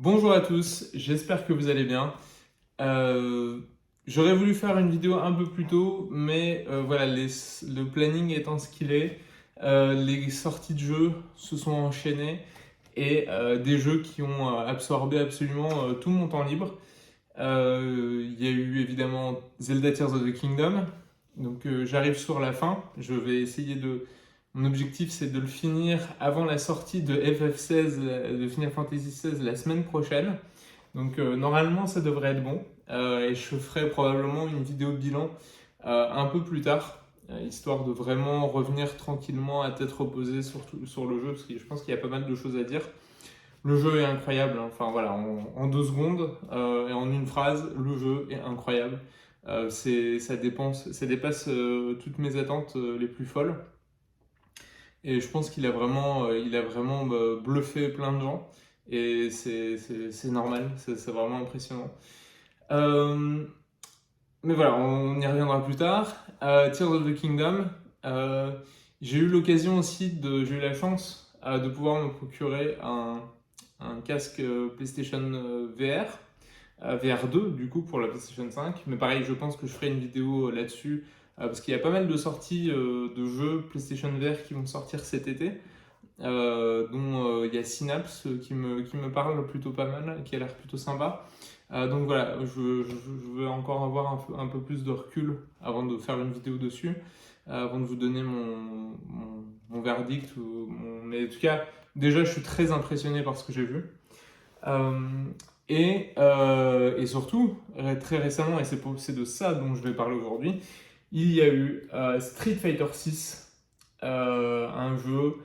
Bonjour à tous, j'espère que vous allez bien. Euh, J'aurais voulu faire une vidéo un peu plus tôt, mais voilà, le planning étant ce qu'il est, les sorties de jeux se sont enchaînées et des jeux qui ont absorbé absolument tout mon temps libre. Il y a eu évidemment Zelda Tears of the Kingdom, donc j'arrive sur la fin, je vais essayer de... Mon objectif c'est de le finir avant la sortie de FF16, de Final Fantasy XVI la semaine prochaine. Donc normalement ça devrait être bon. Et je ferai probablement une vidéo bilan un peu plus tard, histoire de vraiment revenir tranquillement à tête reposée sur le jeu, parce que je pense qu'il y a pas mal de choses à dire. Le jeu est incroyable, hein. Enfin voilà, en 2 secondes et en une phrase, le jeu est incroyable. Ça dépasse toutes mes attentes les plus folles. Et je pense il a vraiment bluffé plein de gens. Et c'est normal, c'est vraiment impressionnant. Euh, mais voilà, on y reviendra plus tard. Tears of the Kingdom, euh, j'ai eu la chance de pouvoir me procurer un casque PlayStation VR, VR2 du coup pour la PlayStation 5. Mais pareil, je pense que je ferai une vidéo là-dessus parce qu'il y a pas mal de sorties de jeux PlayStation VR qui vont sortir cet été, dont il y a Synapse qui me parle plutôt pas mal, qui a l'air plutôt sympa. Donc voilà, je veux encore avoir un peu plus de recul avant de faire une vidéo dessus, avant de vous donner mon verdict. Mais en tout cas, déjà, je suis très impressionné par ce que j'ai vu. Euh, et surtout, très récemment, et c'est de ça dont je vais parler aujourd'hui, il y a eu Street Fighter 6, un jeu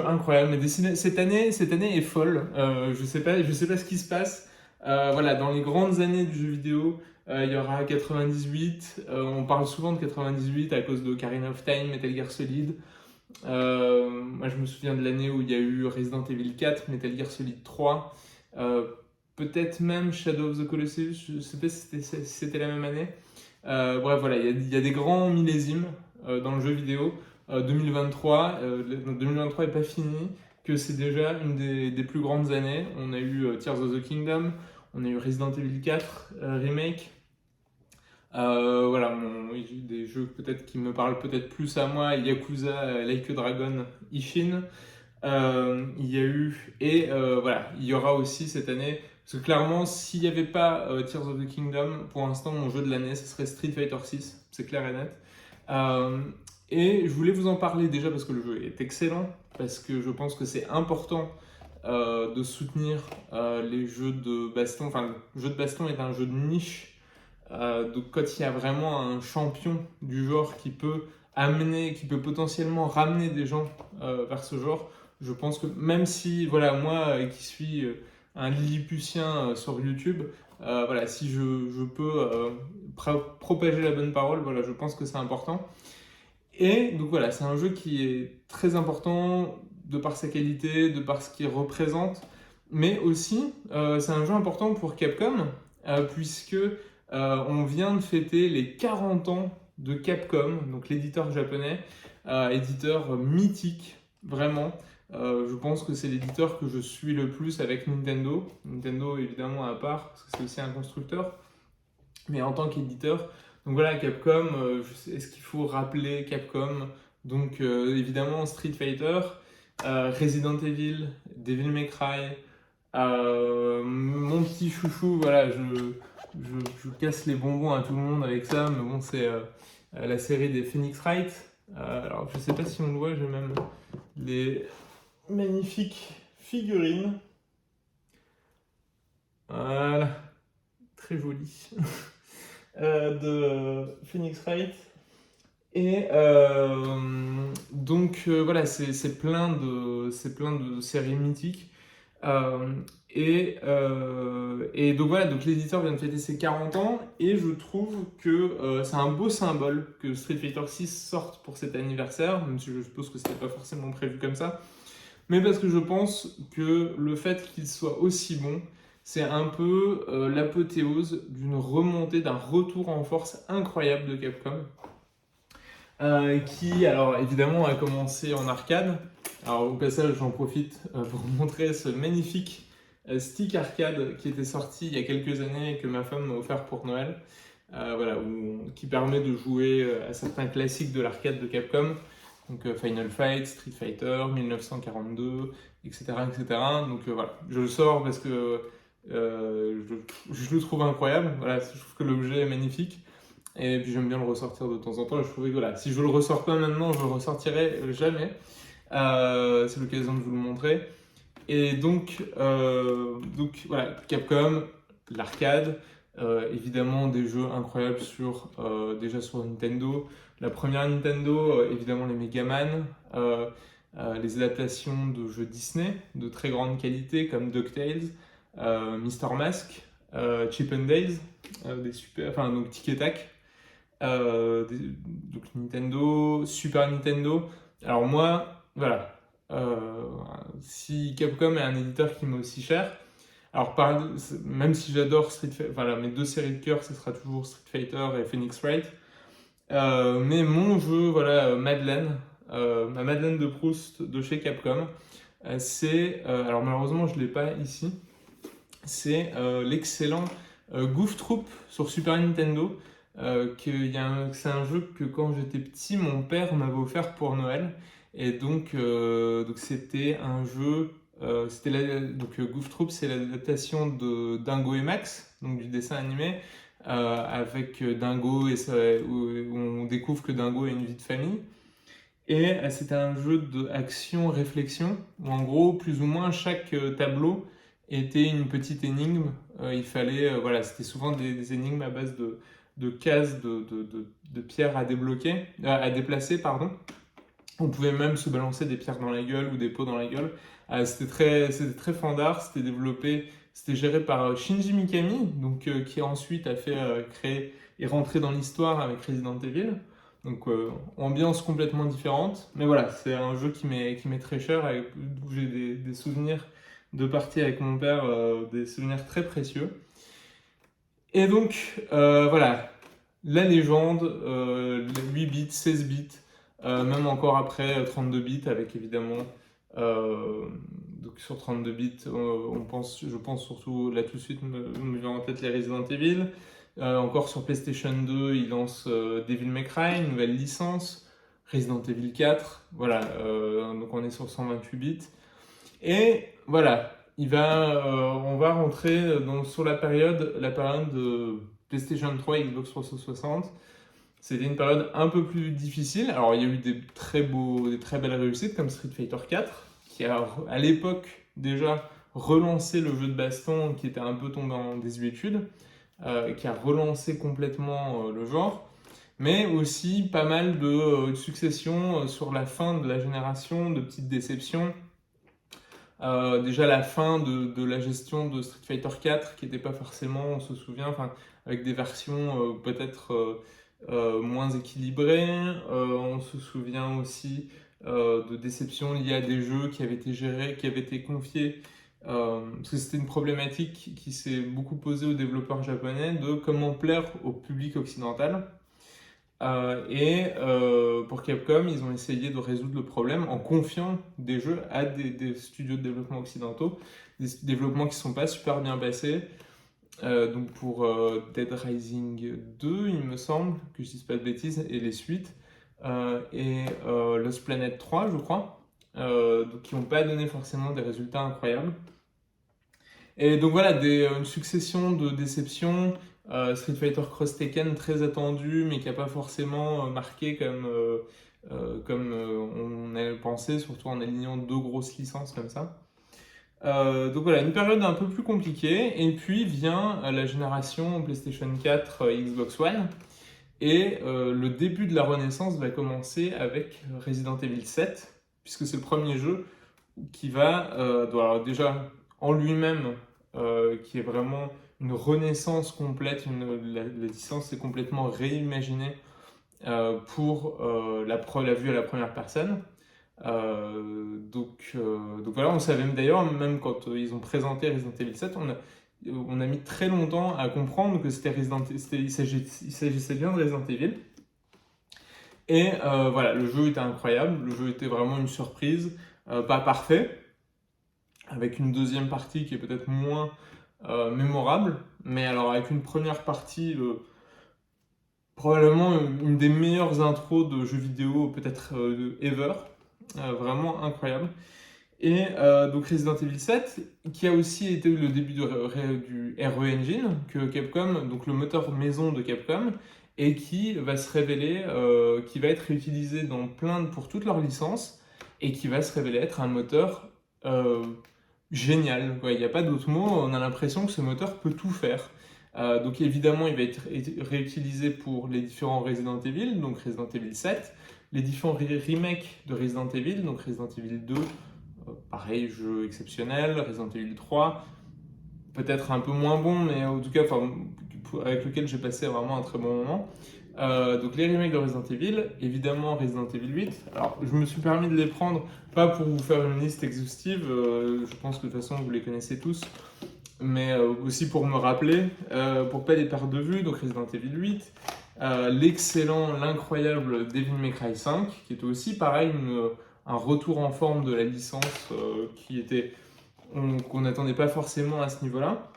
incroyable. Mais cette année est folle. Je sais pas ce qui se passe. Voilà, dans les grandes années du jeu vidéo, il y aura 98. On parle souvent de 98 à cause de Ocarina of Time, Metal Gear Solid. Moi, je me souviens de l'année où il y a eu Resident Evil 4, Metal Gear Solid 3, euh, peut-être même Shadow of the Colossus. Je ne sais pas si c'était la même année. Bref, voilà, il y a des grands millésimes dans le jeu vidéo. 2023, 2023 est pas fini, que c'est déjà une des plus grandes années. On a eu Tears of the Kingdom, on a eu Resident Evil 4 Remake. Voilà, des jeux peut-être qui me parlent peut-être plus à moi, Yakuza, Like a Dragon, Ishin. Il y a eu, et voilà, il y aura aussi cette année, parce que clairement, s'il n'y avait pas Tears of the Kingdom, pour l'instant, mon jeu de l'année, ce serait Street Fighter 6, c'est clair et net. Euh, et je voulais vous en parler déjà parce que le jeu est excellent, parce que je pense que c'est important de soutenir les jeux de baston. Enfin, le jeu de baston est un jeu de niche, donc quand il y a vraiment un champion du genre qui peut potentiellement ramener des gens vers ce genre, je pense que même si, voilà, moi qui suis un Lilliputien sur YouTube, voilà, si je peux propager la bonne parole, voilà, je pense que c'est important. Et donc voilà, c'est un jeu qui est très important de par sa qualité, de par ce qu'il représente, mais aussi c'est un jeu important pour Capcom, puisque on vient de fêter les 40 ans de Capcom, donc l'éditeur japonais, éditeur mythique, vraiment. Je pense que c'est l'éditeur que je suis le plus avec Nintendo. Nintendo évidemment à part, parce que c'est aussi un constructeur, mais en tant qu'éditeur. Donc voilà, Capcom, est-ce qu'il faut rappeler Capcom? Donc évidemment Street Fighter, Resident Evil, Devil May Cry, mon petit chouchou, voilà, je casse les bonbons à tout le monde avec ça, mais bon, c'est la série des Phoenix Wright. Alors je sais pas si on le voit, j'ai même des magnifiques figurines. Voilà, très joli. De Phoenix Wright. Et donc voilà, c'est plein de séries mythiques. Euh, et donc voilà, donc l'éditeur vient de fêter ses 40 ans et je trouve que c'est un beau symbole que Street Fighter 6 sorte pour cet anniversaire, même si je suppose que c'était pas forcément prévu comme ça. Mais parce que je pense que le fait qu'il soit aussi bon, c'est un peu l'apothéose d'une remontée, d'un retour en force incroyable de Capcom, qui, alors évidemment, a commencé en arcade. Alors au passage, j'en profite pour vous montrer ce magnifique Stick Arcade qui était sorti il y a quelques années et que ma femme m'a offert pour Noël. Voilà, qui permet de jouer à certains classiques de l'arcade de Capcom. Donc Final Fight, Street Fighter, 1942, etc. etc. Donc voilà, je le sors parce que je le trouve incroyable. Voilà, je trouve que l'objet est magnifique. Et puis j'aime bien le ressortir de temps en temps. Je trouvais que voilà, si je le ressors pas maintenant, je le ressortirai jamais. C'est l'occasion de vous le montrer. Et donc voilà, Capcom, l'arcade, évidemment des jeux incroyables déjà sur Nintendo. La première Nintendo, évidemment les Mega Man, les adaptations de jeux Disney de très grande qualité comme DuckTales, Mister Mask, Chip and Dale, donc Tic et Tac, donc Nintendo, Super Nintendo. Alors moi, voilà, si Capcom est un éditeur qui m'est aussi cher, alors même si j'adore Street Fighter, voilà, mes deux séries de cœur, ce sera toujours Street Fighter et Phoenix Wright. Mais mon jeu, voilà, Madeleine, ma Madeleine de Proust de chez Capcom, alors malheureusement je ne l'ai pas ici, c'est l'excellent Goof Troop sur Super Nintendo. C'est un jeu que quand j'étais petit, mon père m'avait offert pour Noël. Et donc c'était un jeu. Goof Troop, c'est l'adaptation de Dingo et Max, donc du dessin animé, avec Dingo où on découvre que Dingo a une vie de famille. Et c'était un jeu d'action-réflexion où en gros, plus ou moins, chaque tableau était une petite énigme. Il fallait, voilà, c'était souvent des énigmes à base de cases de pierres à débloquer, à déplacer, pardon. On pouvait même se balancer des pierres dans la gueule ou des pots dans la gueule. C'était très fandard, c'était géré par Shinji Mikami, donc, qui ensuite a fait créer et rentrer dans l'histoire avec Resident Evil. Donc ambiance complètement différente. Mais voilà, c'est un jeu qui m'est très cher, où j'ai des souvenirs de parties avec mon père, des souvenirs très précieux. Et donc voilà, la légende, 8 bits, 16 bits, même encore après 32 bits avec évidemment donc sur 32 bits je pense surtout là tout de suite me vient en tête les Resident Evil. Encore sur PlayStation 2 ils lancent Devil May Cry, une nouvelle licence, Resident Evil 4, voilà, donc on est sur 128 bits et voilà, on va rentrer sur la période de PlayStation 3 et Xbox 360. C'était une période un peu plus difficile. Alors, il y a eu des très belles réussites comme Street Fighter 4, qui a, à l'époque, déjà relancé le jeu de baston qui était un peu tombé en désuétude, qui a relancé complètement le genre, mais aussi pas mal de successions sur la fin de la génération, de petites déceptions. Déjà la fin de la gestion de Street Fighter 4, qui n'était pas forcément, on se souvient, enfin, avec des versions peut-être moins équilibrées. On se souvient aussi de déceptions liées à des jeux qui avaient été gérés, qui avaient été confiés, parce que c'était une problématique qui s'est beaucoup posée aux développeurs japonais de comment plaire au public occidental. Pour Capcom, ils ont essayé de résoudre le problème en confiant des jeux à des studios de développement occidentaux, des développements qui ne sont pas super bien passés. Donc pour Dead Rising 2, il me semble, que je ne dise pas de bêtises, et les suites, Lost Planet 3, je crois, donc qui n'ont pas donné forcément des résultats incroyables. Et donc voilà, une succession de déceptions. Street Fighter Cross Tekken très attendu, mais qui n'a pas forcément marqué comme on avait pensé, surtout en alignant deux grosses licences comme ça. Donc voilà, une période un peu plus compliquée, et puis vient la génération PlayStation 4, Xbox One, et le début de la renaissance va commencer avec Resident Evil 7, puisque c'est le premier jeu qui va, alors déjà en lui-même, qui est vraiment une renaissance complète, la licence est complètement réimaginée pour la vue à la première personne. Donc voilà, on savait d'ailleurs, même quand ils ont présenté Resident Evil 7, on a mis très longtemps à comprendre que il s'agissait bien de Resident Evil. Et voilà, le jeu était incroyable, le jeu était vraiment une surprise, pas parfait. avec une deuxième partie qui est peut-être moins mémorable, mais alors avec une première partie probablement une des meilleures intros de jeux vidéo peut-être ever, vraiment incroyable. Et donc Resident Evil 7, qui a aussi été le début du RE Engine, que Capcom, donc le moteur maison de Capcom, et qui va se révéler, qui va être réutilisé pour toutes leurs licences, et qui va se révéler être un moteur génial, quoi. Il n'y a pas d'autre mot, on a l'impression que ce moteur peut tout faire. Donc évidemment, il va être réutilisé pour les différents Resident Evil, donc Resident Evil 7, les différents remakes de Resident Evil, donc Resident Evil 2, pareil, jeu exceptionnel, Resident Evil 3, peut-être un peu moins bon, mais en tout cas, avec lequel j'ai passé vraiment un très bon moment. Donc les remakes de Resident Evil, évidemment Resident Evil 8. Alors je me suis permis de les prendre, pas pour vous faire une liste exhaustive, je pense que de toute façon vous les connaissez tous, mais aussi pour me rappeler, pour pas les perdre de vue. Donc Resident Evil 8, l'excellent, l'incroyable Devil May Cry 5, qui était aussi pareil, un retour en forme de la licence qu'on n'attendait pas forcément à ce niveau-là.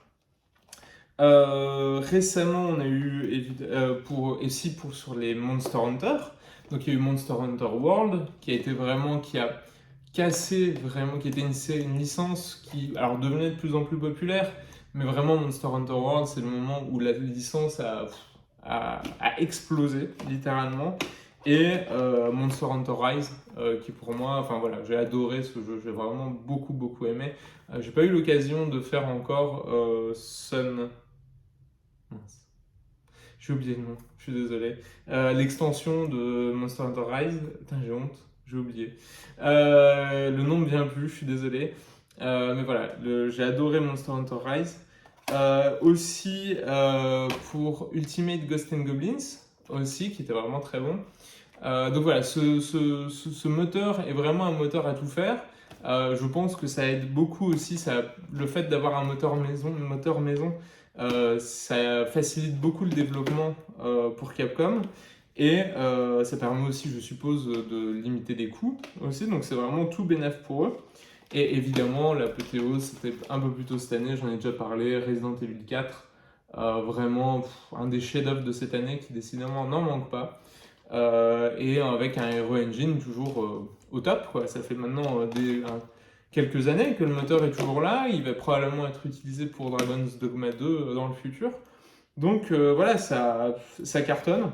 Récemment, on a eu sur les Monster Hunter. Donc il y a eu Monster Hunter World qui a cassé vraiment, qui était une licence qui alors devenait de plus en plus populaire, mais vraiment Monster Hunter World, c'est le moment où la licence a explosé littéralement. Et Monster Hunter Rise, qui pour moi, enfin voilà, j'ai adoré ce jeu, j'ai vraiment beaucoup aimé. J'ai pas eu l'occasion de faire encore Sun. Mince. J'ai oublié le nom, je suis désolé. L'extension de Monster Hunter Rise, putain j'ai honte, j'ai oublié. Le nom me vient plus, je suis désolé. Mais voilà, j'ai adoré Monster Hunter Rise. Aussi pour Ultimate Ghosts and Goblins, aussi, qui était vraiment très bon. Donc voilà, ce moteur est vraiment un moteur à tout faire. Je pense que ça aide beaucoup aussi, le fait d'avoir un moteur maison, ça facilite beaucoup le développement pour Capcom. Et ça permet aussi, je suppose, de limiter les coûts aussi. Donc c'est vraiment tout bénéf pour eux. Et évidemment, l'apothéose, c'était un peu plus tôt cette année, j'en ai déjà parlé, Resident Evil 4. Vraiment un des chefs-d'œuvre de cette année qui décidément n'en manque pas. Et avec un Hero Engine toujours au top, quoi. Ça fait maintenant quelques années que le moteur est toujours là. Il va probablement être utilisé pour Dragon's Dogma 2 dans le futur. Donc voilà, ça cartonne.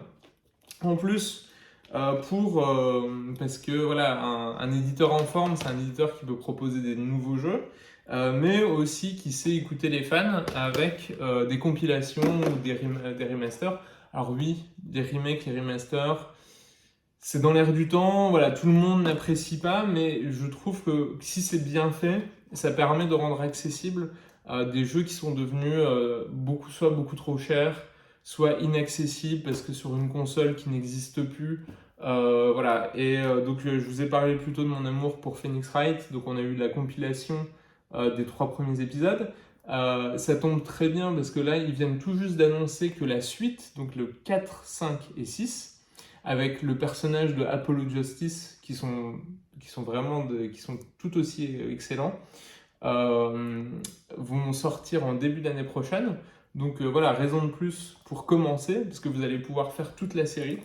En plus, parce que voilà, un éditeur en forme, c'est un éditeur qui peut proposer des nouveaux jeux, mais aussi qui sait écouter les fans avec des compilations ou des remasters. Alors oui, des remakes, les remasters, c'est dans l'air du temps, voilà, tout le monde n'apprécie pas, mais je trouve que si c'est bien fait, ça permet de rendre accessible des jeux qui sont devenus soit beaucoup trop chers, soit inaccessibles parce que sur une console qui n'existe plus. Voilà, et donc je vous ai parlé plutôt de mon amour pour Phoenix Wright, donc on a eu la compilation des 3 premiers épisodes. Ça tombe très bien parce que là, ils viennent tout juste d'annoncer que la suite, donc le 4, 5 et 6, avec le personnage de Apollo Justice, qui sont tout aussi excellents, vont sortir en début d'année prochaine. Donc voilà, raison de plus pour commencer, parce que vous allez pouvoir faire toute la série.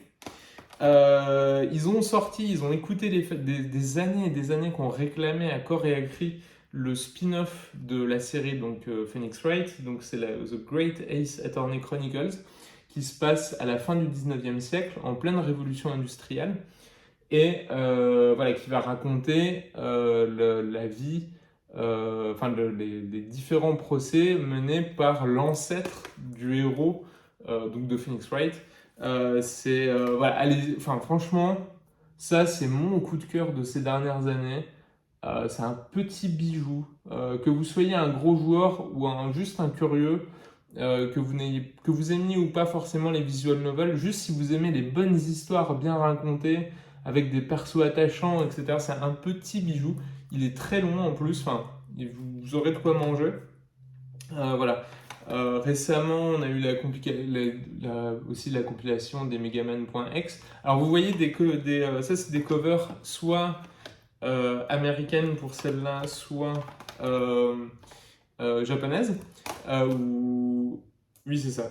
Ils ont écouté des années et des années qu'on réclamait à corps et à cri le spin-off de la série donc Phoenix Wright, donc c'est The Great Ace Attorney Chronicles, qui se passe à la fin du 19e siècle, en pleine révolution industrielle, et voilà, qui va raconter la vie, les différents procès menés par l'ancêtre du héros donc de Phoenix Wright. Voilà, franchement, ça c'est mon coup de cœur de ces dernières années. C'est un petit bijou. Que vous soyez un gros joueur ou juste un curieux, que vous aimiez ou pas forcément les visual novels, juste si vous aimez les bonnes histoires bien racontées, avec des persos attachants, etc., c'est un petit bijou. Il est très long en plus, vous aurez de quoi manger. Voilà. Récemment, on a eu aussi la compilation des Megaman.x. Alors vous voyez, ça c'est des covers soit américaines pour celle-là, soit japonaise, oui c'est ça,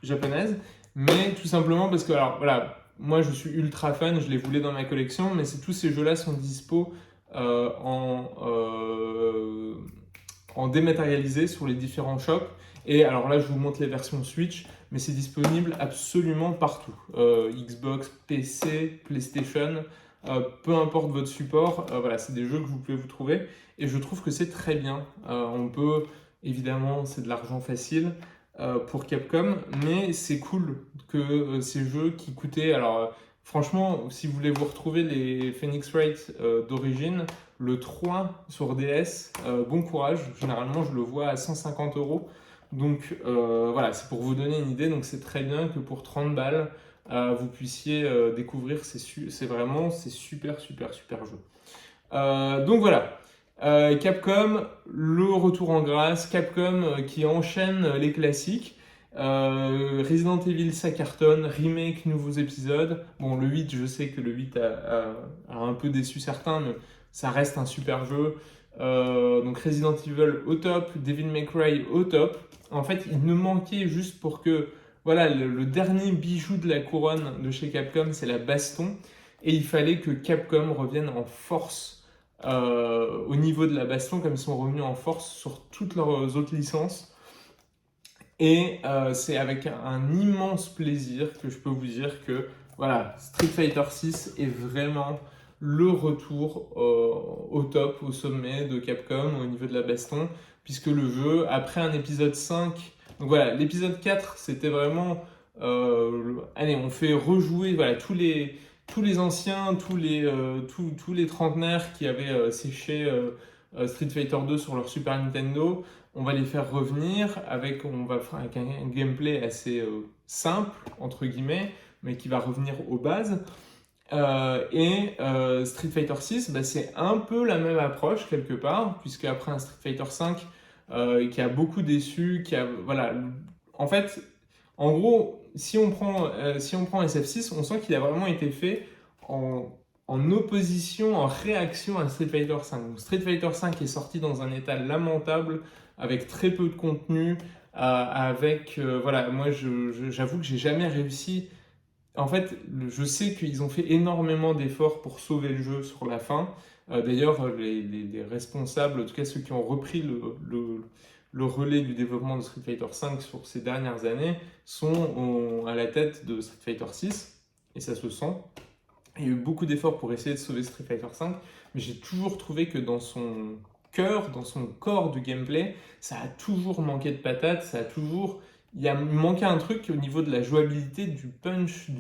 japonaise, mais tout simplement parce que, alors voilà, moi je suis ultra fan, je les voulais dans ma collection, mais tous ces jeux-là sont dispo euh, en, euh, en dématérialisé sur les différents shops. Et alors là, je vous montre les versions Switch, mais c'est disponible absolument partout. Xbox, PC, PlayStation, peu importe votre support, voilà, c'est des jeux que vous pouvez vous trouver. Et je trouve que c'est très bien. On peut, évidemment, c'est de l'argent facile pour Capcom, mais c'est cool que ces jeux qui coûtaient, alors franchement, si vous voulez vous retrouver les Phoenix Wright d'origine, le 3 sur DS, bon courage, généralement je le vois à 150 euros. Donc voilà, c'est pour vous donner une idée, donc c'est très bien que pour 30 balles, vous puissiez découvrir, c'est super, super, super jeu. Donc voilà, Capcom, le retour en grâce, Capcom qui enchaîne les classiques. Resident Evil, ça cartonne, remake, nouveaux épisodes. Bon, le 8, je sais que le 8 a un peu déçu certains, mais ça reste un super jeu. Donc Resident Evil au top, Devil May Cry au top. En fait, il nous manquait juste pour que, voilà, le dernier bijou de la couronne de chez Capcom, c'est la baston. Et il fallait que Capcom revienne en force au niveau de la baston, comme ils sont revenus en force sur toutes leurs autres licences. Et c'est avec un immense plaisir que je peux vous dire que voilà, Street Fighter 6 est vraiment le retour au top, au sommet de Capcom au niveau de la baston, puisque le jeu, après un épisode 5, donc voilà, l'épisode 4, c'était vraiment, allez, on fait rejouer voilà, tous les anciens, tous les trentenaires qui avaient séché Street Fighter 2 sur leur Super Nintendo, on va les faire revenir on va faire avec un gameplay assez simple, entre guillemets, mais qui va revenir aux bases. Street Fighter 6, bah, c'est un peu la même approche quelque part, puisque après un Street Fighter 5 qui a beaucoup déçu, voilà, en fait, en gros, si on prend SF6, on sent qu'il a vraiment été fait en, en opposition, en réaction à Street Fighter 5. Donc, Street Fighter 5 est sorti dans un état lamentable, avec très peu de contenu, voilà, moi j'avoue que j'ai jamais réussi. En fait, je sais qu'ils ont fait énormément d'efforts pour sauver le jeu sur la fin. D'ailleurs, les responsables, en tout cas ceux qui ont repris le relais du développement de Street Fighter V sur ces dernières années, sont à la tête de Street Fighter 6, et ça se sent. Il y a eu beaucoup d'efforts pour essayer de sauver Street Fighter V, mais j'ai toujours trouvé que dans son cœur, dans son corps du gameplay, ça a toujours manqué de patates, il manquait un truc au niveau de la jouabilité, du punch,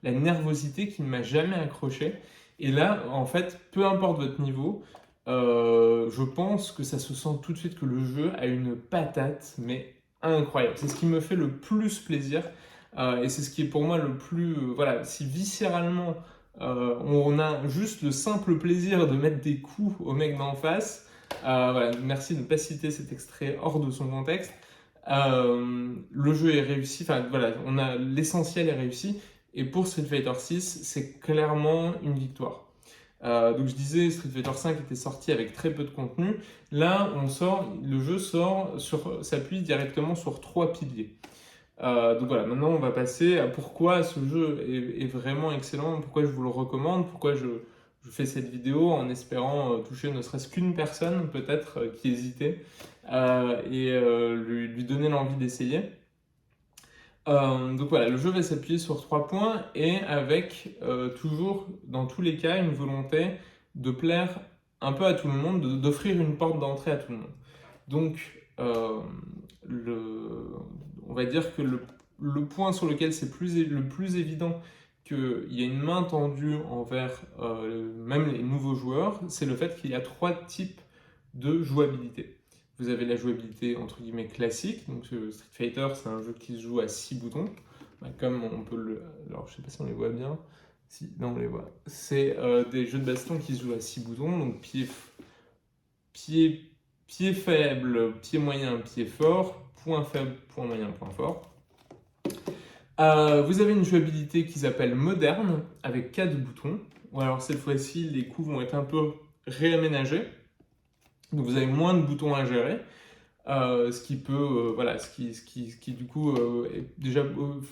la nervosité qui ne m'a jamais accroché. Et là, en fait, peu importe votre niveau, je pense que ça se sent tout de suite que le jeu a une patate, mais incroyable. C'est ce qui me fait le plus plaisir, et c'est ce qui est pour moi le plus... voilà, si viscéralement on a juste le simple plaisir de mettre des coups au mec d'en face. Voilà, merci de ne pas citer cet extrait hors de son contexte. Le jeu est réussi, enfin voilà, l'essentiel est réussi. Et pour Street Fighter 6, c'est clairement une victoire. Donc je disais, Street Fighter 5 était sorti avec très peu de contenu. Là, le jeu s'appuie directement sur 3 piliers. Donc voilà, maintenant on va passer à pourquoi ce jeu est vraiment excellent, pourquoi je vous le recommande, pourquoi je fais cette vidéo en espérant toucher ne serait-ce qu'une personne peut-être qui hésitait lui donner l'envie d'essayer. Donc voilà, le jeu va s'appuyer sur 3 points et avec toujours, dans tous les cas, une volonté de plaire un peu à tout le monde, d'offrir une porte d'entrée à tout le monde. Donc, on va dire que le point sur lequel c'est le plus évident qu'il y a une main tendue envers même les nouveaux joueurs, c'est le fait qu'il y a 3 types de jouabilité. Vous avez la jouabilité entre guillemets classique, donc Street Fighter c'est un jeu qui se joue à 6 boutons, comme on peut alors je sais pas si on les voit bien, si, non on les voit, c'est des jeux de baston qui se jouent à 6 boutons, donc pied faible, pied moyen, pied fort, point faible, point moyen, point fort. Vous avez une jouabilité qui s'appelle moderne, avec 4 boutons, ou alors cette fois-ci les coups vont être un peu réaménagés. Donc vous avez moins de boutons à gérer, ce qui peut, voilà, ce qui du coup déjà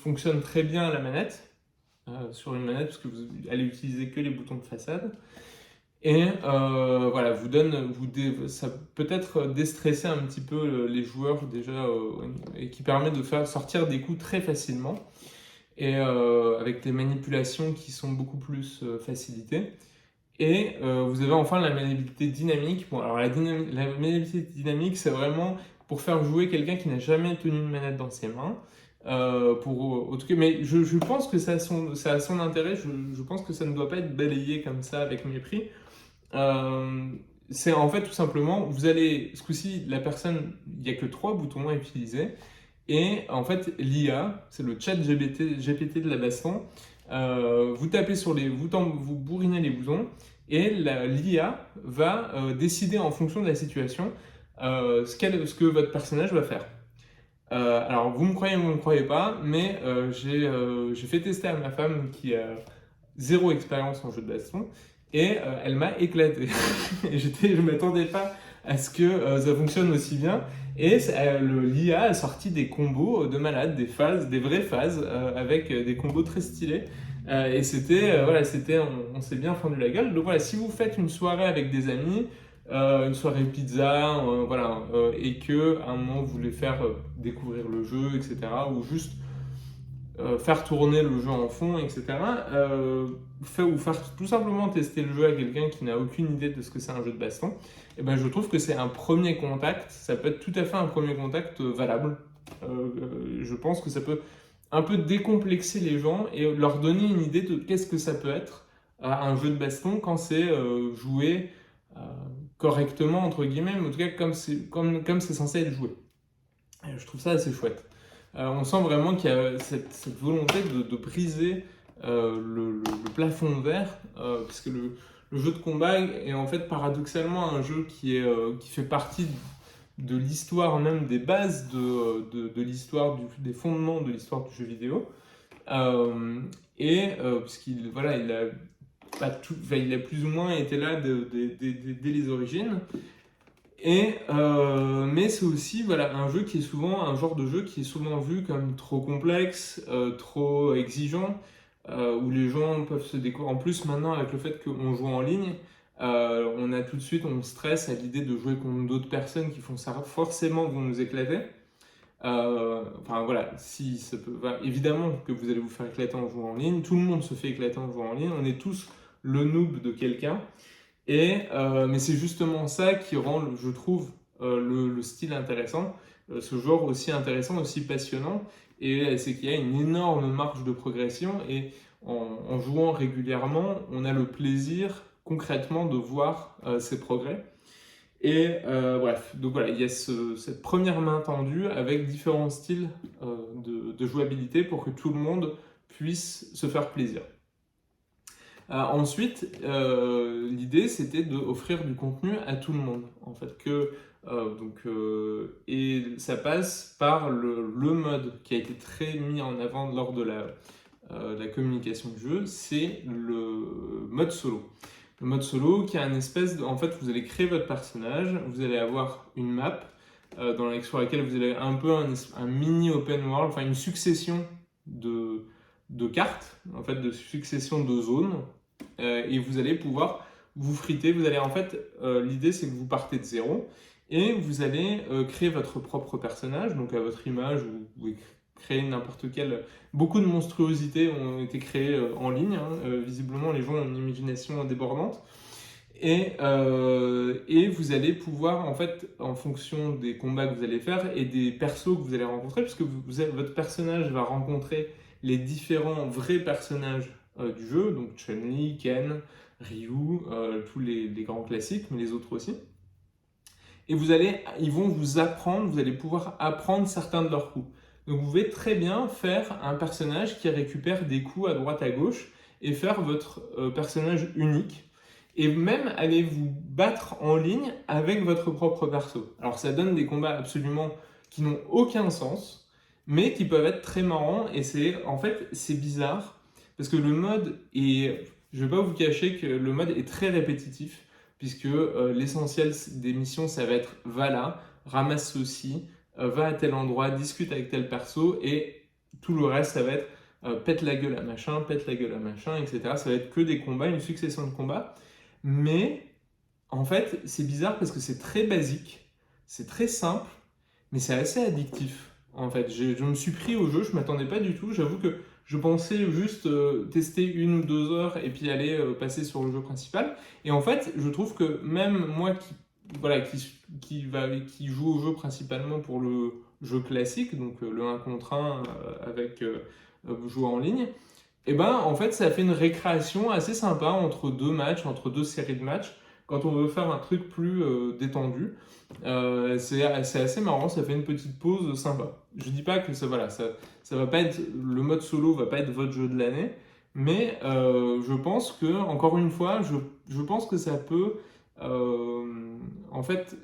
fonctionne très bien à la manette, sur une manette, parce que vous allez utiliser que les boutons de façade. Et voilà, ça peut être déstresser un petit peu les joueurs déjà, et qui permet de faire sortir des coups très facilement, et avec des manipulations qui sont beaucoup plus facilitées. Et vous avez enfin la maniabilité dynamique. Bon, alors la maniabilité dynamique, c'est vraiment pour faire jouer quelqu'un qui n'a jamais tenu une manette dans ses mains. En tout cas, mais je pense que ça a son intérêt. Je pense que ça ne doit pas être balayé comme ça avec mépris. Euh, c'est en fait tout simplement, ce coup-ci, la personne, il n'y a que 3 boutons à utiliser. Et en fait, l'IA, c'est le chat GPT de la baston. Vous tapez sur vous bourrinez les boutons, et l'IA va décider en fonction de la situation ce que votre personnage va faire. Alors, vous me croyez ou vous ne me croyez pas, mais j'ai fait tester à ma femme qui a zéro expérience en jeu de baston, et elle m'a éclaté. Je ne m'attendais pas à ce que ça fonctionne aussi bien. Et l'IA a sorti des combos de malades, des vraies phases, avec des combos très stylés. Et on s'est bien fendu la gueule. Donc voilà, si vous faites une soirée avec des amis, une soirée pizza, voilà, et que à un moment vous voulez faire découvrir le jeu, etc., ou juste faire tourner le jeu en fond, etc., ou faire tout simplement tester le jeu à quelqu'un qui n'a aucune idée de ce que c'est un jeu de baston, et ben je trouve que c'est un premier contact, ça peut être tout à fait un premier contact valable. Je pense que ça peut un peu décomplexer les gens et leur donner une idée de qu'est-ce que ça peut être un jeu de baston quand c'est joué euh, correctement, entre guillemets, mais en tout cas comme c'est censé être joué. Et je trouve ça assez chouette. On sent vraiment qu'il y a cette volonté de briser le plafond de verre, puisque le jeu de combat est en fait paradoxalement un jeu qui fait partie de l'histoire même des bases de l'histoire, des fondements de l'histoire du jeu vidéo. Puisqu'il voilà, il a plus ou moins été là dès les origines. Mais c'est aussi voilà, un genre de jeu qui est souvent vu comme trop complexe, trop exigeant, où les gens peuvent se découvrir. En plus, maintenant, avec le fait qu'on joue en ligne, on stresse à l'idée de jouer contre d'autres personnes qui font ça, forcément vont nous éclater. Enfin voilà, si ça peut, évidemment que vous allez vous faire éclater en jouant en ligne, tout le monde se fait éclater en jouant en ligne, on est tous le noob de quelqu'un. Mais c'est justement ça qui rend, je trouve, le style intéressant, ce genre aussi intéressant, aussi passionnant, et c'est qu'il y a une énorme marge de progression, et en jouant régulièrement, on a le plaisir concrètement de voir ces progrès. Et bref, donc voilà, il y a cette première main tendue avec différents styles de jouabilité pour que tout le monde puisse se faire plaisir. Ensuite, l'idée c'était d'offrir du contenu à tout le monde, en fait, et ça passe par le mode qui a été très mis en avant lors de la communication du jeu, c'est le mode solo. Le mode solo qui a en fait, vous allez créer votre personnage, vous allez avoir une map sur laquelle vous allez un peu un mini open world, enfin une succession de cartes, en fait, de succession de zones, et vous allez pouvoir vous friter. L'idée c'est que vous partez de zéro et vous allez créer votre propre personnage, donc à votre image, vous pouvez créer n'importe quel. Beaucoup de monstruosités ont été créées en ligne, hein. Visiblement les gens ont une imagination débordante. Et vous allez pouvoir, en fait, en fonction des combats que vous allez faire et des persos que vous allez rencontrer, puisque votre personnage va rencontrer les différents vrais personnages du jeu, donc Chun-Li, Ken, Ryu, tous les grands classiques, mais les autres aussi. Et ils vont vous apprendre, vous allez pouvoir apprendre certains de leurs coups. Donc vous pouvez très bien faire un personnage qui récupère des coups à droite à gauche et faire votre personnage unique. Et même aller vous battre en ligne avec votre propre perso. Alors ça donne des combats absolument qui n'ont aucun sens, mais qui peuvent être très marrants. Et c'est bizarre, parce que je vais pas vous cacher que le mode est très répétitif, puisque l'essentiel des missions, ça va être va là, ramasse ceci, va à tel endroit, discute avec tel perso, et tout le reste, ça va être pète la gueule à machin, etc. Ça va être que des combats, une succession de combats. Mais en fait, c'est bizarre parce que c'est très basique, c'est très simple, mais c'est assez addictif. En fait, je me suis pris au jeu, je m'attendais pas du tout. J'avoue que je pensais juste tester 1 ou 2 heures et puis aller passer sur le jeu principal. Et en fait, je trouve que même moi voilà, qui joue au jeu principalement pour le jeu classique, donc le 1 contre 1 avec jouer en ligne, et ben en fait ça fait une récréation assez sympa entre 2 matchs, entre 2 séries de matchs, quand on veut faire un truc plus détendu. C'est assez marrant, ça fait une petite pause sympa. Je dis pas que ça va pas être, le mode solo va pas être votre jeu de l'année, mais je pense que, encore une fois, je pense que ça peut en fait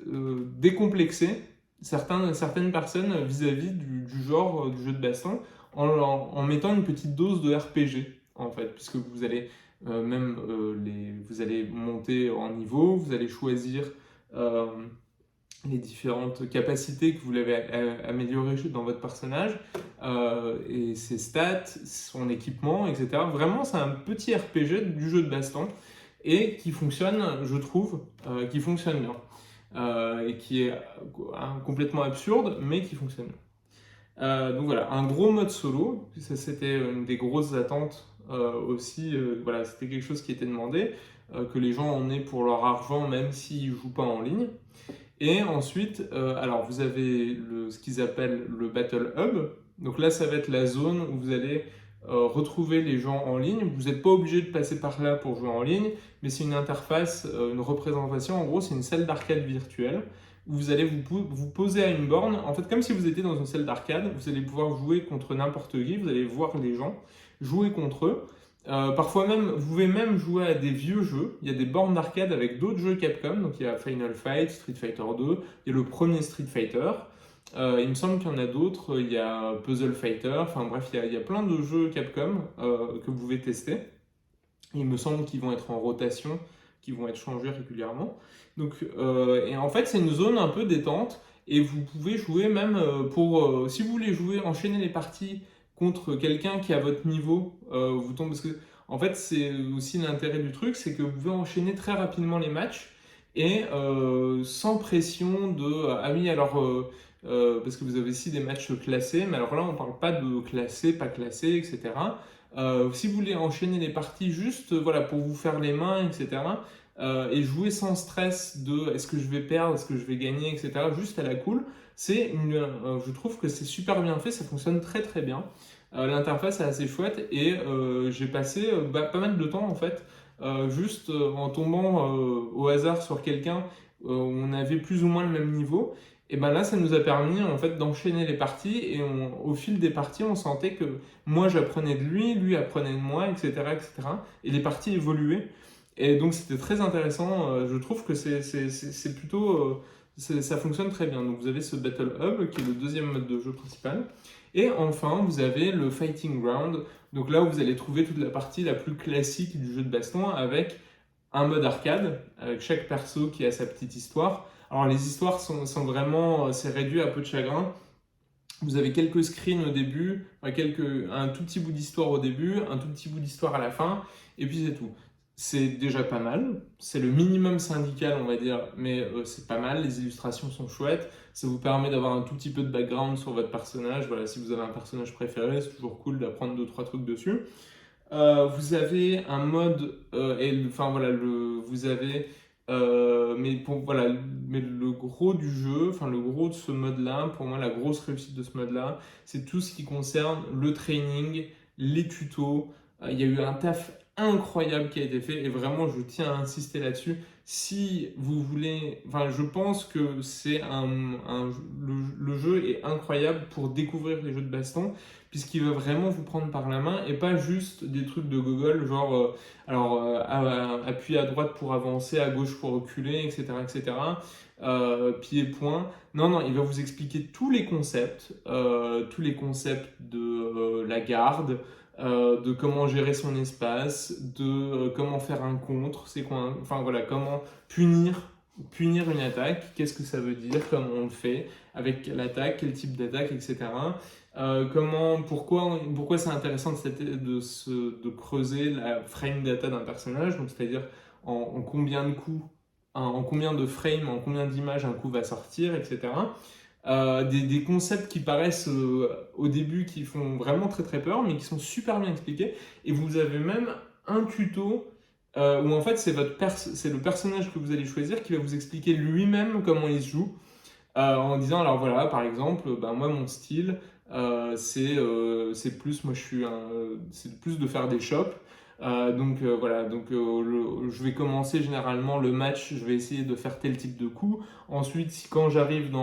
décomplexer certaines personnes vis-à-vis du genre du jeu de baston en mettant une petite dose de RPG en fait, puisque vous allez vous allez monter en niveau, vous allez choisir euh, les différentes capacités que vous voulez améliorer dans votre personnage, et ses stats, son équipement, etc. Vraiment, c'est un petit RPG du jeu de baston et qui fonctionne, je trouve, qui fonctionne bien. Et qui est complètement absurde, mais qui fonctionne bien. Donc voilà, un gros mode solo, ça c'était une des grosses attentes aussi, voilà, c'était quelque chose qui était demandé, que les gens en aient pour leur argent même s'ils ne jouent pas en ligne. Et ensuite, alors vous avez ce qu'ils appellent le Battle Hub. Donc là, ça va être la zone où vous allez retrouver les gens en ligne. Vous n'êtes pas obligé de passer par là pour jouer en ligne, mais c'est une interface, une représentation. En gros, c'est une salle d'arcade virtuelle où vous allez vous poser à une borne. En fait, comme si vous étiez dans une salle d'arcade, vous allez pouvoir jouer contre n'importe qui. Vous allez voir les gens jouer contre eux. Parfois même, vous pouvez même jouer à des vieux jeux. Il y a des bornes d'arcade avec d'autres jeux Capcom. Donc il y a Final Fight, Street Fighter 2, il y a le premier Street Fighter. Il me semble qu'il y en a d'autres. Il y a Puzzle Fighter. Enfin bref, il y a plein de jeux Capcom que vous pouvez tester. Il me semble qu'ils vont être en rotation, qu'ils vont être changés régulièrement. Donc, et en fait, c'est une zone un peu détente. Et vous pouvez jouer même si vous voulez jouer, enchaîner les parties contre quelqu'un qui est à votre niveau, vous tombez, parce que en fait c'est aussi l'intérêt du truc, c'est que vous pouvez enchaîner très rapidement les matchs et sans pression de ah oui alors parce que vous avez aussi des matchs classés, mais alors là on parle pas de classé, pas classé, etc. Si vous voulez enchaîner les parties juste voilà pour vous faire les mains, etc. Et jouer sans stress de est-ce que je vais perdre, est-ce que je vais gagner, etc. Juste à la cool, je trouve que c'est super bien fait, ça fonctionne très très bien. L'interface est assez chouette et j'ai passé pas mal de temps en fait, juste en tombant au hasard sur quelqu'un où on avait plus ou moins le même niveau. Et ben là, ça nous a permis en fait d'enchaîner les parties et au fil des parties, on sentait que moi j'apprenais de lui, lui apprenait de moi, etc., etc. Et les parties évoluaient. Et donc c'était très intéressant. Je trouve que c'est plutôt ça fonctionne très bien. Donc vous avez ce Battle Hub qui est le deuxième mode de jeu principal. Et enfin, vous avez le Fighting Ground. Donc là où vous allez trouver toute la partie la plus classique du jeu de baston avec un mode arcade, avec chaque perso qui a sa petite histoire. Alors les histoires sont vraiment, c'est réduit à peu de chagrin. Vous avez quelques screens au début, un tout petit bout d'histoire au début, un tout petit bout d'histoire à la fin, et puis c'est tout. C'est déjà pas mal, c'est le minimum syndical on va dire, mais c'est pas mal, les illustrations sont chouettes, ça vous permet d'avoir un tout petit peu de background sur votre personnage, voilà, si vous avez un personnage préféré, c'est toujours cool d'apprendre 2-3 trucs dessus. Vous avez un mode, enfin voilà, vous avez, voilà, mais le gros du jeu, enfin le gros de ce mode-là, pour moi la grosse réussite de ce mode-là, c'est tout ce qui concerne le training, les tutos. Il y a eu un taf incroyable qui a été fait et vraiment je tiens à insister là-dessus. Si vous voulez, enfin je pense que le jeu est incroyable pour découvrir les jeux de baston puisqu'il va vraiment vous prendre par la main et pas juste des trucs de Google genre appuyer à droite pour avancer, à gauche pour reculer, etc., etc. Pied point. Non, non, il va vous expliquer tous les concepts de la garde, de comment gérer son espace, de comment faire un contre, c'est quoi, enfin voilà, comment punir une attaque, qu'est-ce que ça veut dire, comment on le fait, avec quelle attaque, quel type d'attaque, etc. Pourquoi c'est intéressant de creuser la frame data d'un personnage, donc c'est-à-dire en combien de coups, en combien de frames, en combien d'images un coup va sortir, etc. Des concepts qui paraissent au début qui font vraiment très très peur, mais qui sont super bien expliqués. Et vous avez même un tuto où en fait c'est le personnage que vous allez choisir qui va vous expliquer lui-même comment il se joue. En disant alors voilà par exemple ben, moi mon style c'est plus moi je suis c'est plus de faire des chops. Voilà, je vais commencer généralement le match, je vais essayer de faire tel type de coup. Ensuite, quand j'arrive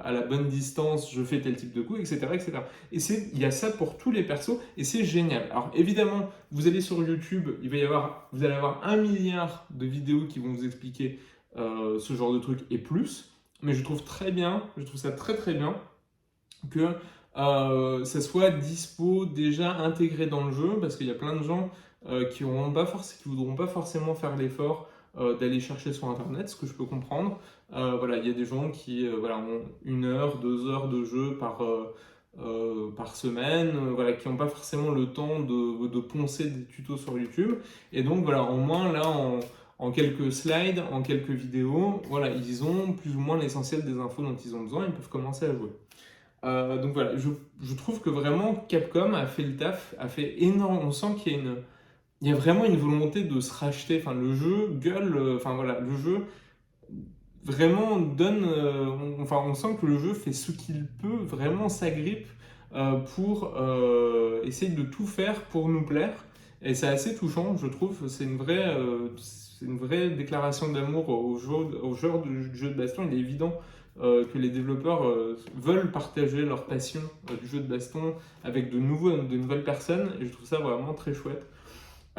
à la bonne distance, je fais tel type de coup, etc., etc. Et il y a ça pour tous les persos et c'est génial. Alors évidemment, vous allez sur YouTube, vous allez avoir 1 milliard de vidéos qui vont vous expliquer ce genre de trucs et plus. Mais je trouve ça très très bien que ça soit dispo déjà intégré dans le jeu parce qu'il y a plein de gens qui voudront pas forcément faire l'effort d'aller chercher sur internet, ce que je peux comprendre. Voilà, il y a des gens qui voilà, ont 1 heure, 2 heures de jeu par semaine, voilà, qui n'ont pas forcément le temps de poncer des tutos sur YouTube. Et donc voilà, au moins là, en quelques slides, en quelques vidéos, voilà, ils ont plus ou moins l'essentiel des infos dont ils ont besoin, ils peuvent commencer à jouer. Donc voilà, je trouve que vraiment Capcom a fait le taf, a fait énorme. On sent il y a vraiment une volonté de se racheter. Enfin, le jeu gueule. Enfin voilà, le jeu vraiment donne. On sent que le jeu fait ce qu'il peut, vraiment s'agrippe pour essayer de tout faire pour nous plaire. Et c'est assez touchant, je trouve. C'est une vraie déclaration d'amour au genre du jeu de baston. Il est évident que les développeurs veulent partager leur passion du jeu de baston avec de nouvelles personnes. Et je trouve ça vraiment très chouette.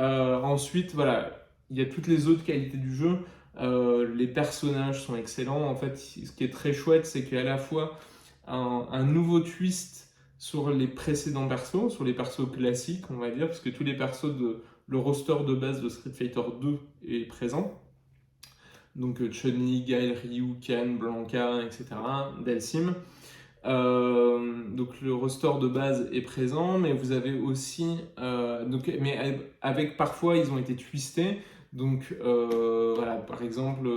Ensuite, voilà, il y a toutes les autres qualités du jeu. Les personnages sont excellents. En fait, ce qui est très chouette, c'est qu'il y a à la fois un nouveau twist sur les précédents persos, sur les persos classiques, on va dire, parce que tous les persos le roster de base de Street Fighter 2 est présent. Donc Chun-Li, Guile, Ryu, Ken, Blanka, etc. Dhalsim. Donc le roster de base est présent, mais vous avez aussi, mais avec parfois ils ont été twistés. Donc voilà, par exemple,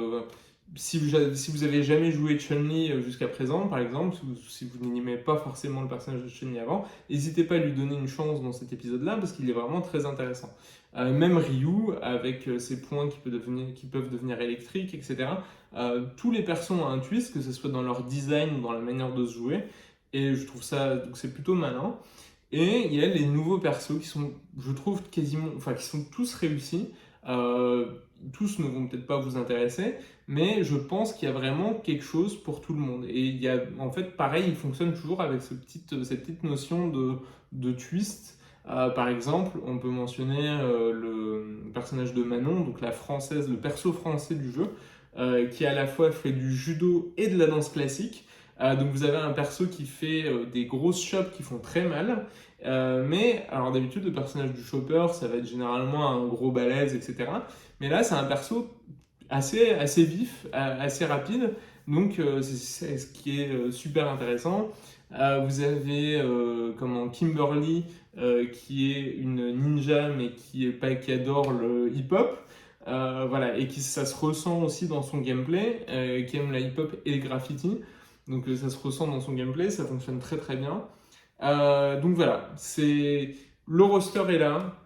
si vous avez jamais joué Chun-Li jusqu'à présent, par exemple, si vous n'aimez pas forcément le personnage de Chun-Li avant, n'hésitez pas à lui donner une chance dans cet épisode-là parce qu'il est vraiment très intéressant. Même Ryu, avec ses points qui peuvent devenir électriques, etc. Tous les persos ont un twist, que ce soit dans leur design ou dans la manière de se jouer. Et je trouve ça, donc c'est plutôt malin. Et il y a les nouveaux persos qui sont, je trouve, qui sont tous réussis. Tous ne vont peut-être pas vous intéresser, mais je pense qu'il y a vraiment quelque chose pour tout le monde. Et il y a, en fait, pareil, il fonctionne toujours avec cette petite notion de twist. Par exemple, on peut mentionner le personnage de Manon, donc la française, le perso français du jeu, qui à la fois fait du judo et de la danse classique. Donc vous avez un perso qui fait des grosses chops qui font très mal. Mais alors d'habitude le personnage du chopper ça va être généralement un gros balèze, etc. Mais là c'est un perso assez vif, assez rapide. Donc c'est ce qui est super intéressant. Vous avez Kimberly qui est une ninja mais qui adore le hip-hop. Voilà, et ça se ressent aussi dans son gameplay, qui aime la hip-hop et le graffiti. Donc ça se ressent dans son gameplay, ça fonctionne très très bien. Donc voilà, le roster est là,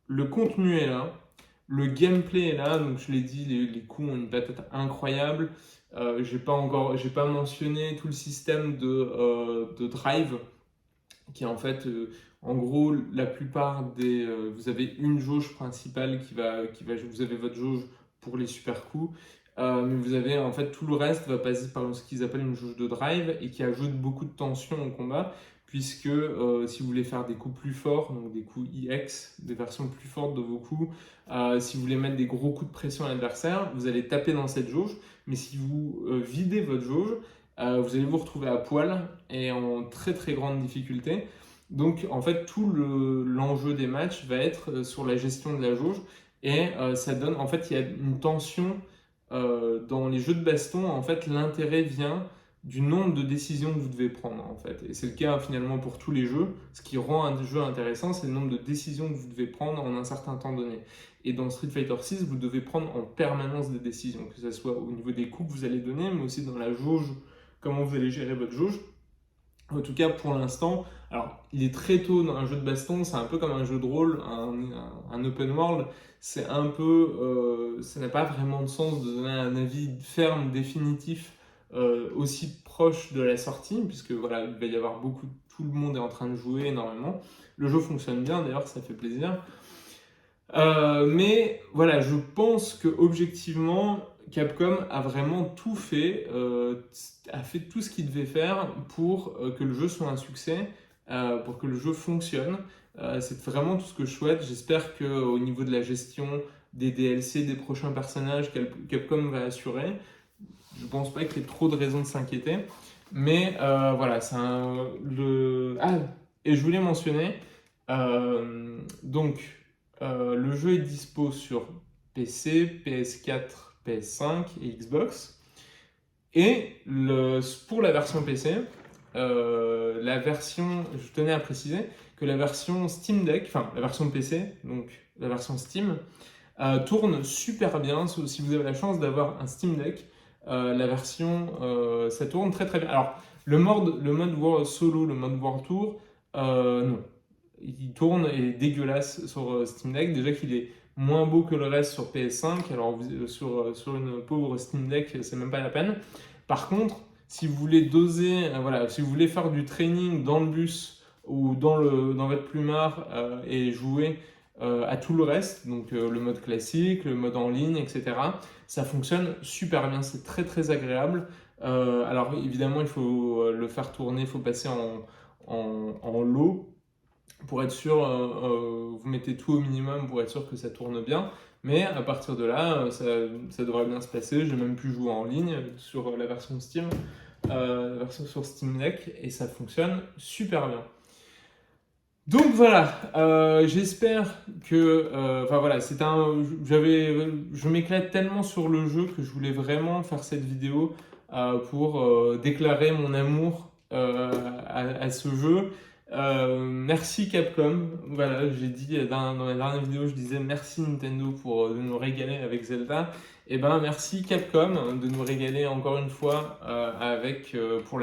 le contenu est là, le gameplay est là. Donc je l'ai dit, les coups ont une patate incroyable. J'ai pas mentionné tout le système de drive qui est en fait, en gros, la plupart vous avez une jauge principale vous avez votre jauge pour les super coups, mais vous avez en fait tout le reste va passer par ce qu'ils appellent une jauge de drive et qui ajoute beaucoup de tension au combat, puisque si vous voulez faire des coups plus forts, donc des coups EX, des versions plus fortes de vos coups, si vous voulez mettre des gros coups de pression à l'adversaire, vous allez taper dans cette jauge, mais si vous videz votre jauge, vous allez vous retrouver à poil et en très très grande difficulté. Donc en fait tout l'enjeu des matchs va être sur la gestion de la jauge et ça donne, en fait il y a une tension dans les jeux de baston. En fait l'intérêt vient du nombre de décisions que vous devez prendre en fait, et c'est le cas finalement pour tous les jeux. Ce qui rend un jeu intéressant, c'est le nombre de décisions que vous devez prendre en un certain temps donné. Et dans Street Fighter 6, vous devez prendre en permanence des décisions, que ce soit au niveau des coups que vous allez donner, mais aussi dans la jauge, comment vous allez gérer votre jauge. En tout cas, pour l'instant, alors il est très tôt dans un jeu de baston, c'est un peu comme un jeu de rôle, un open world. C'est un peu, ça n'a pas vraiment de sens de donner un avis ferme, définitif, aussi proche de la sortie, puisque voilà, il va y avoir tout le monde est en train de jouer énormément. Le jeu fonctionne bien, d'ailleurs, ça fait plaisir. Mais voilà, je pense que objectivement, Capcom a vraiment tout fait, a fait tout ce qu'il devait faire pour que le jeu soit un succès, pour que le jeu fonctionne. C'est vraiment tout ce que je souhaite. J'espère qu'au niveau de la gestion des DLC, des prochains personnages, Capcom va assurer. Je pense pas qu'il y ait trop de raisons de s'inquiéter. Mais voilà, Ah, et je voulais mentionner, donc, le jeu est dispo sur PC, PS4, PS5 et Xbox. Et pour la version PC, je tenais à préciser que la version Steam Deck, enfin la version PC, donc la version Steam, tourne super bien. Si vous avez la chance d'avoir un Steam Deck, ça tourne très très bien. Alors, le mode World Solo, le mode World Tour, non. Il tourne et est dégueulasse sur Steam Deck. Déjà qu'il est moins beau que le reste sur PS5, alors sur une pauvre Steam Deck, c'est même pas la peine. Par contre, si vous voulez doser, voilà, si vous voulez faire du training dans le bus ou dans votre plumard et jouer à tout le reste, donc le mode classique, le mode en ligne, etc., ça fonctionne super bien, c'est très très agréable. Alors évidemment, il faut le faire tourner, il faut passer en low pour être sûr, vous mettez tout au minimum pour être sûr que ça tourne bien. Mais à partir de là, ça devrait bien se passer. J'ai même pu jouer en ligne sur la version Steam, la version sur Steam Deck, et ça fonctionne super bien. Donc voilà, j'espère que, enfin voilà, je m'éclate tellement sur le jeu que je voulais vraiment faire cette vidéo pour déclarer mon amour à ce jeu. Merci Capcom. Voilà, j'ai dit dans la dernière vidéo, je disais merci Nintendo de nous régaler avec Zelda. Et ben merci Capcom de nous régaler encore une fois pour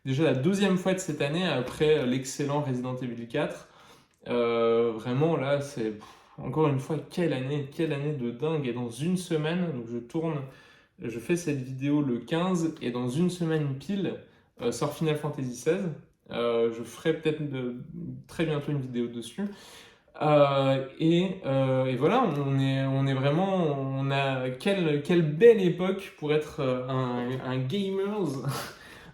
déjà la deuxième fois de cette année après l'excellent Resident Evil 4. Vraiment là, encore une fois, quelle année de dingue. Et dans une semaine, donc je fais cette vidéo le 15 et dans une semaine pile sort Final Fantasy XVI. Je ferai peut-être très bientôt une vidéo dessus. Et voilà, on est vraiment, quelle belle époque pour être un gamers,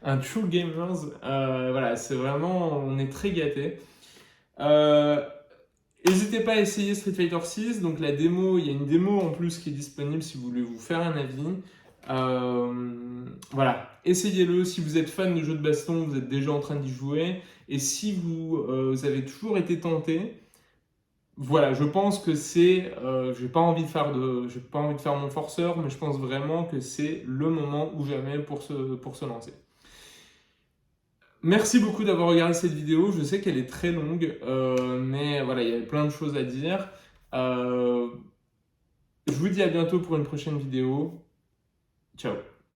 un true gamers. Voilà, c'est vraiment, on est très gâtés. N'hésitez pas à essayer Street Fighter 6. Donc la démo, il y a une démo en plus qui est disponible si vous voulez vous faire un avis. Voilà, essayez-le. Si vous êtes fan de jeux de baston, vous êtes déjà en train d'y jouer. Et si vous avez toujours été tenté, voilà, je pense que j'ai pas envie de faire mon forceur, mais je pense vraiment que c'est le moment ou jamais pour se lancer. Merci beaucoup d'avoir regardé cette vidéo. Je sais qu'elle est très longue, mais voilà, il y a plein de choses à dire. Je vous dis à bientôt pour une prochaine vidéo. Ciao.